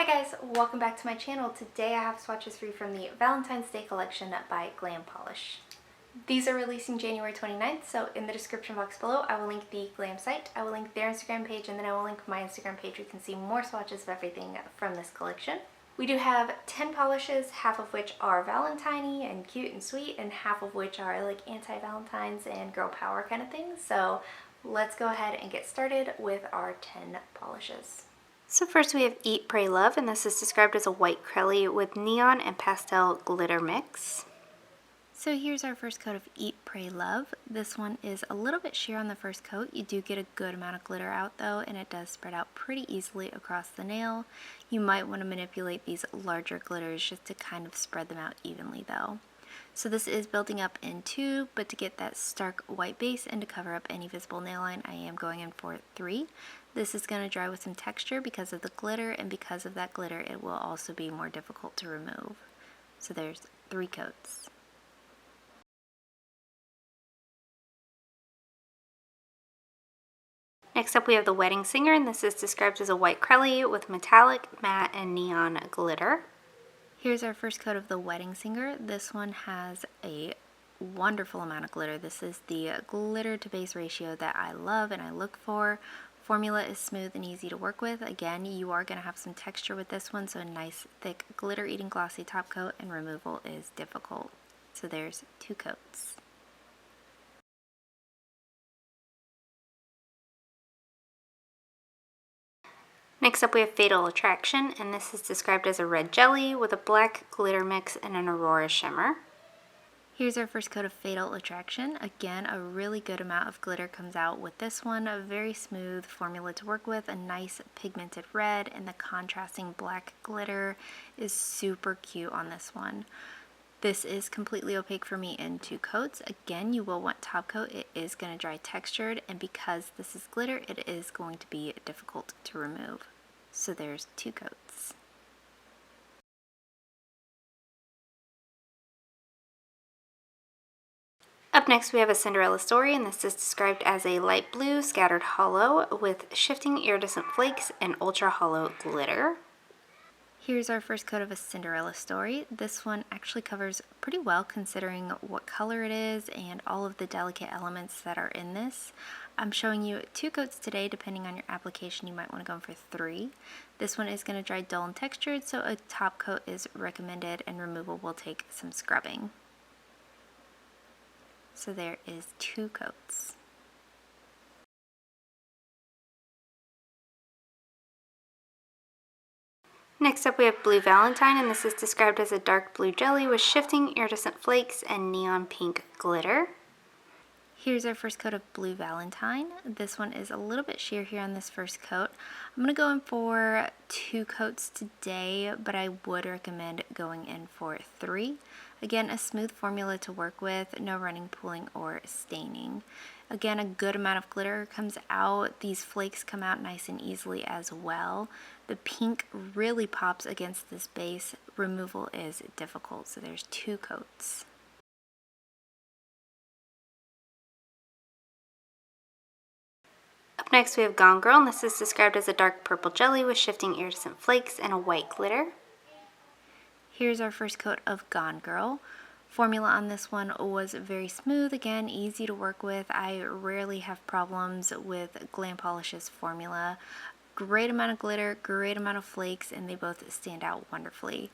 Hi guys, welcome back to my channel. Today I have swatches for you from the Valentine's Day collection by Glam Polish. These are releasing January 29th, so in the description box below I will link the Glam site, I will link their Instagram page, and then I will link my Instagram page where you can see more swatches of everything from this collection. We do have 10 polishes, half of which are Valentine-y and cute and sweet, and half of which are like anti-Valentines and girl power kind of things. So let's go ahead and get started with our 10 polishes. So first we have Eat, Pray, Love, and this is described as a white crelly with neon and pastel glitter mix. So here's our first coat of Eat, Pray, Love. This one is a little bit sheer on the first coat. You do get a good amount of glitter out though, and it does spread out pretty easily across the nail. You might want to manipulate these larger glitters just to kind of spread them out evenly though. So this is building up in 2, but to get that stark white base and to cover up any visible nail line, I am going in for 3. This is going to dry with some texture because of the glitter, and because of that glitter it will also be more difficult to remove. So there's 3 coats. Next up we have the Wedding Singer, and this is described as a white crelly with metallic, matte, and neon glitter. Here's our first coat of the Wedding Singer. This one has a wonderful amount of glitter. This is the glitter to base ratio that I love and I look for. Formula is smooth and easy to work with. Again, you are going to have some texture with this one, so a nice thick glitter eating glossy top coat, and removal is difficult. So there's 2 coats. Next up we have Fatal Attraction, and this is described as a red jelly with a black glitter mix and an aurora shimmer. Here's our first coat of Fatal Attraction. Again, a really good amount of glitter comes out with this one. A very smooth formula to work with, a nice pigmented red, and the contrasting black glitter is super cute on this one. This is completely opaque for me in 2 coats. Again, you will want top coat. It is going to dry textured, and because this is glitter, it is going to be difficult to remove. So there's 2 coats. Up next we have a Cinderella Story, and this is described as a light blue scattered hollow with shifting iridescent flakes and ultra hollow glitter. Here's our first coat of a Cinderella Story. This one actually covers pretty well considering what color it is and all of the delicate elements that are in this. I'm showing you 2 coats today. Depending on your application, you might want to go in for 3. This one is going to dry dull and textured, so a top coat is recommended, and removal will take some scrubbing. So there is 2 coats. Next up we have Blue Valentine, and this is described as a dark blue jelly with shifting iridescent flakes and neon pink glitter. Here's our first coat of Blue Valentine. This one is a little bit sheer here on this first coat. I'm going to go in for 2 coats today, but I would recommend going in for 3. Again, a smooth formula to work with, no running, pooling, or staining. Again, a good amount of glitter comes out. These flakes come out nice and easily as well. The pink really pops against this base. Removal is difficult, so there's 2 coats. Up next we have Gone Girl, and this is described as a dark purple jelly with shifting iridescent flakes and a white glitter. Here's our first coat of Gone Girl. Formula on this one was very smooth, again, easy to work with. I rarely have problems with Glam Polish's formula. Great amount of glitter, great amount of flakes, and they both stand out wonderfully.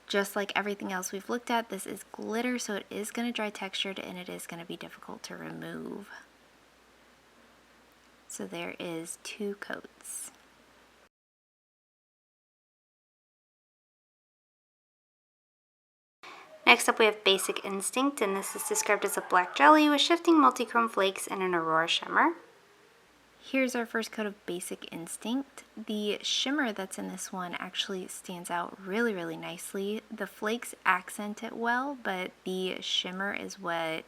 Just like everything else we've looked at, this is glitter, so it is going to dry textured and it is going to be difficult to remove. So there is 2 coats. Next up we have Basic Instinct, and this is described as a black jelly with shifting multichrome flakes and an aurora shimmer. Here's our first coat of Basic Instinct. The shimmer that's in this one actually stands out really, really nicely. The flakes accent it well, but the shimmer is what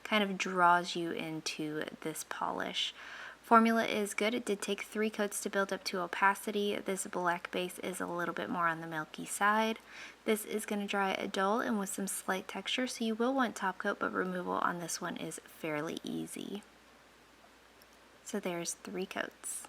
kind of draws you into this polish. Formula is good. It did take 3 coats to build up to opacity. This black base is a little bit more on the milky side. This is going to dry dull and with some slight texture, so you will want top coat, but removal on this one is fairly easy. So there's 3 coats.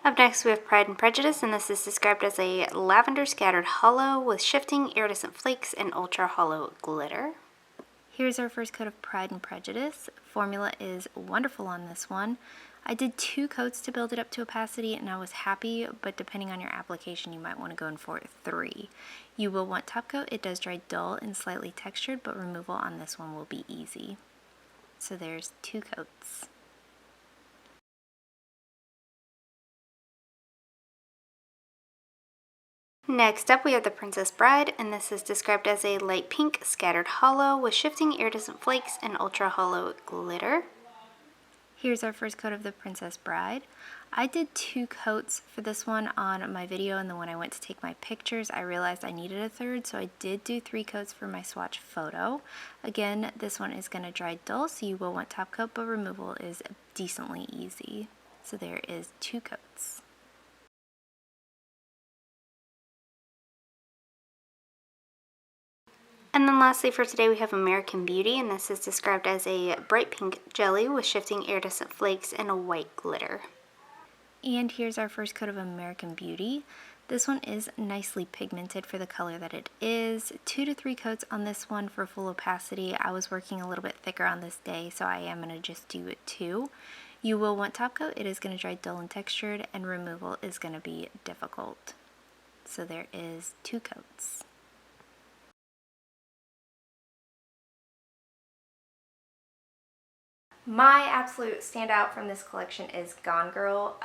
Up next we have Pride and Prejudice, and this is described as a lavender scattered hollow with shifting iridescent flakes and ultra hollow glitter. Here's our first coat of Pride and Prejudice. Formula is wonderful on this one. I did 2 coats to build it up to opacity and I was happy, but depending on your application you might want to go in for 3. You will want top coat. It does dry dull and slightly textured, but removal on this one will be easy. So there's 2 coats. Next up we have the Princess Bride, and this is described as a light pink scattered hollow with shifting iridescent flakes and ultra hollow glitter. Here's our first coat of the Princess Bride. I did 2 coats for this one on my video, and then when I went to take my pictures I realized I needed a 3rd, so I did do 3 coats for my swatch photo. Again, this one is going to dry dull, so you will want top coat, but removal is decently easy. So there is 2 coats. And then lastly for today we have American Beauty, and this is described as a bright pink jelly with shifting iridescent flakes and a white glitter. And here's our first coat of American Beauty. This one is nicely pigmented for the color that it is. 2 to 3 coats on this one for full opacity. I was working a little bit thicker on this day, so I am going to just do 2. You will want top coat. It is going to dry dull and textured, and removal is going to be difficult. So there is 2 coats. My absolute standout from this collection is Gone Girl,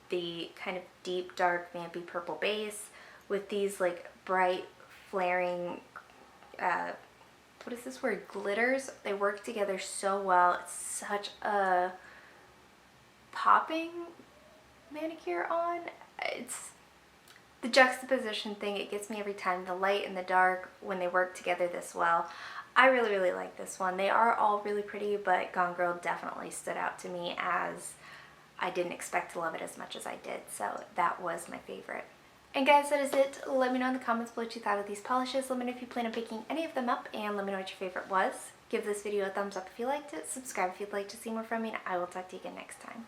the kind of deep, dark, vampy purple base with these like bright, flaring, what is this word, glitters. They work together so well. It's such a popping manicure on. It's the juxtaposition thing, it gets me every time. The light and the dark, when they work together this well. I really, really like this one. They are all really pretty, but Gone Girl definitely stood out to me as I didn't expect to love it as much as I did. So that was my favorite. And guys, that is it. Let me know in the comments below what you thought of these polishes. Let me know if you plan on picking any of them up, and let me know what your favorite was. Give this video a thumbs up if you liked it. Subscribe if you'd like to see more from me, and I will talk to you again next time.